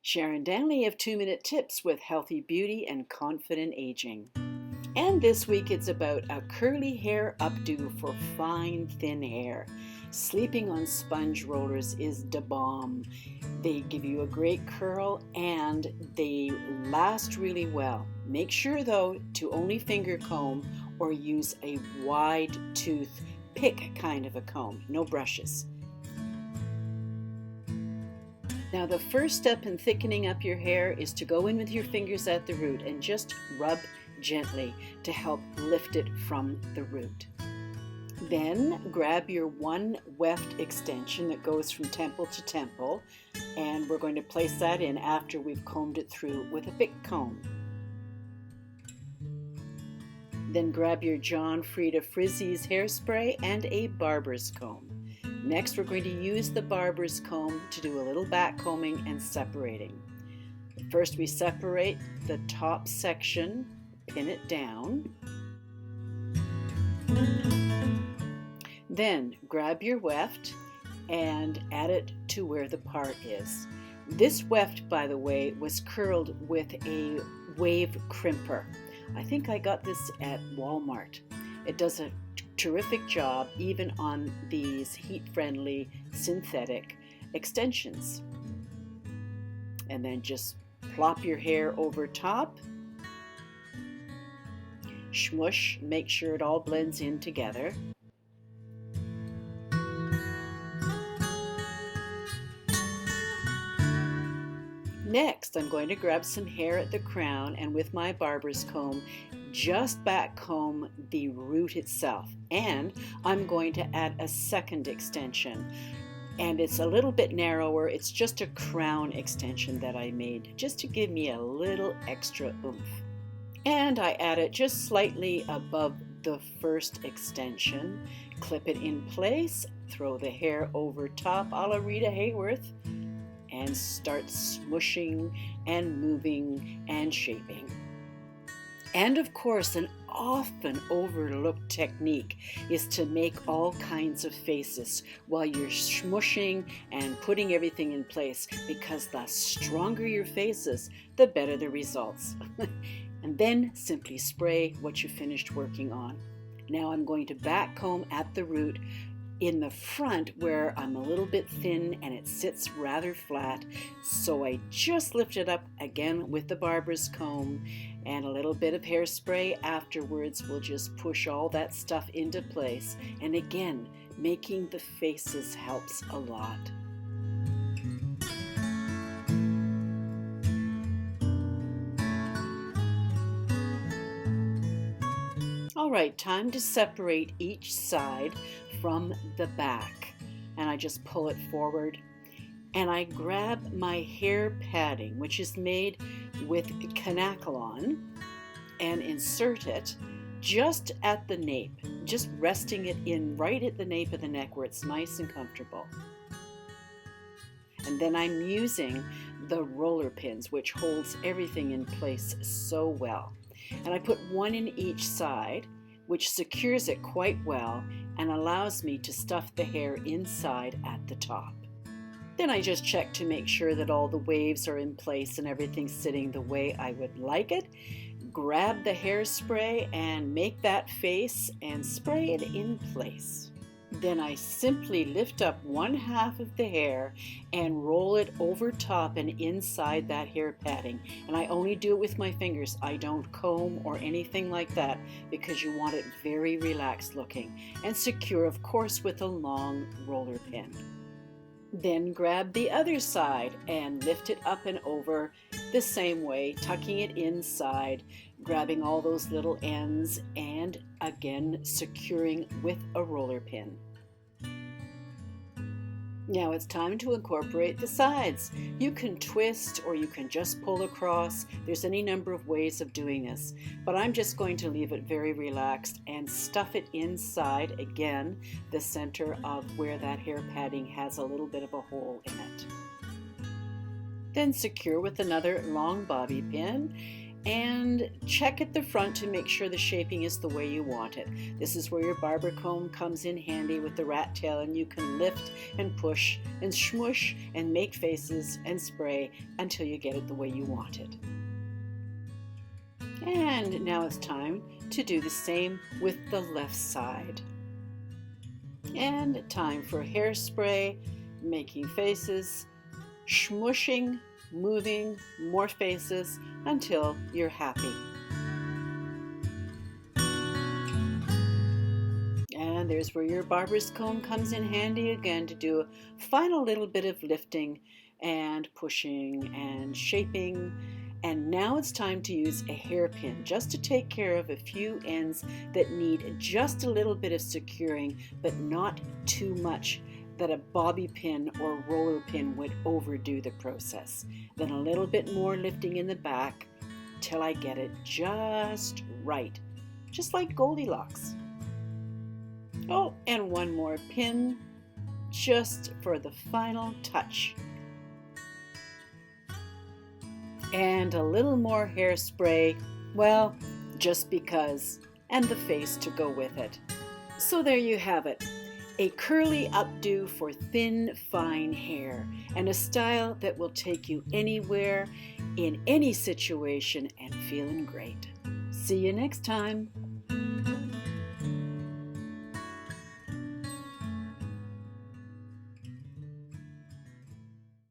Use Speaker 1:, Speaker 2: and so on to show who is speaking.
Speaker 1: Sharon Danley of 2 Minute Tips with Healthy Beauty and Confident Aging. And this week it's about a curly hair updo for fine, thin hair. Sleeping on sponge rollers is da bomb. They give you a great curl and they last really well. Make sure though to only finger comb or use a wide tooth pick kind of a comb, no brushes. Now the first step in thickening up your hair is to go in with your fingers at the root and just rub gently to help lift it from the root. Then grab your one weft extension that goes from temple to temple, and we're going to place that in after we've combed it through with a big comb. Then grab your John Frieda Frizzies hairspray and a barber's comb. Next, we're going to use the barber's comb to do a little back combing and separating. First, we separate the top section, pin it down. Then grab your weft and add it to where the part is. This weft, by the way, was curled with a wave crimper. I think I got this at Walmart. It does a terrific job even on these heat-friendly synthetic extensions. And then just plop your hair over top. Smush, make sure it all blends in together. Next, I'm going to grab some hair at the crown and with my barber's comb, just back comb the root itself. And I'm going to add a second extension. And it's a little bit narrower. It's just a crown extension that I made just to give me a little extra oomph. And I add it just slightly above the first extension. Clip it in place, throw the hair over top a la Rita Hayworth, and start smushing and moving and shaping. And of course, an often overlooked technique is to make all kinds of faces while you're smushing and putting everything in place, because the stronger your faces, the better the results. And then simply spray what you finished working on. Now I'm going to back comb at the root in the front where I'm a little bit thin and it sits rather flat, so I just lift it up again with the barber's comb, and a little bit of hairspray afterwards will just push all that stuff into place. And again, making the faces helps a lot. All right, time to separate each side from the back, and I just pull it forward and I grab my hair padding, which is made with Canacolon, and insert it just at the nape, just resting it in right at the nape of the neck where it's nice and comfortable. And then I'm using the roller pins, which holds everything in place so well. And I put one in each side, which secures it quite well and allows me to stuff the hair inside at the top. Then I just check to make sure that all the waves are in place and everything's sitting the way I would like it. Grab the hairspray and make that face and spray it in place. Then I simply lift up one half of the hair and roll it over top and inside that hair padding. And I only do it with my fingers. I don't comb or anything like that, because you want it very relaxed looking and secure, of course, with a long roller pin. Then grab the other side and lift it up and over the same way, tucking it inside, grabbing all those little ends, and again securing with a roller pin. Now it's time to incorporate the sides. You can twist or you can just pull across. There's any number of ways of doing this, but I'm just going to leave it very relaxed and stuff it inside, again, the center of where that hair padding has a little bit of a hole in it. Then secure with another long bobby pin and check at the front to make sure the shaping is the way you want it. This is where your barber comb comes in handy with the rat tail, and you can lift and push and smush and make faces and spray until you get it the way you want it. And now it's time to do the same with the left side. And time for hairspray, making faces, smushing, moving, more faces until you're happy. And there's where your barber's comb comes in handy again to do a final little bit of lifting and pushing and shaping. And now it's time to use a hairpin just to take care of a few ends that need just a little bit of securing, but not too much that a bobby pin or roller pin would overdo the process. Then a little bit more lifting in the back till I get it just right, just like Goldilocks. Oh, and one more pin just for the final touch. And a little more hairspray, well, just because, and the face to go with it. So there you have it. A curly updo for thin, fine hair, and a style that will take you anywhere, in any situation, and feeling great. See you next time.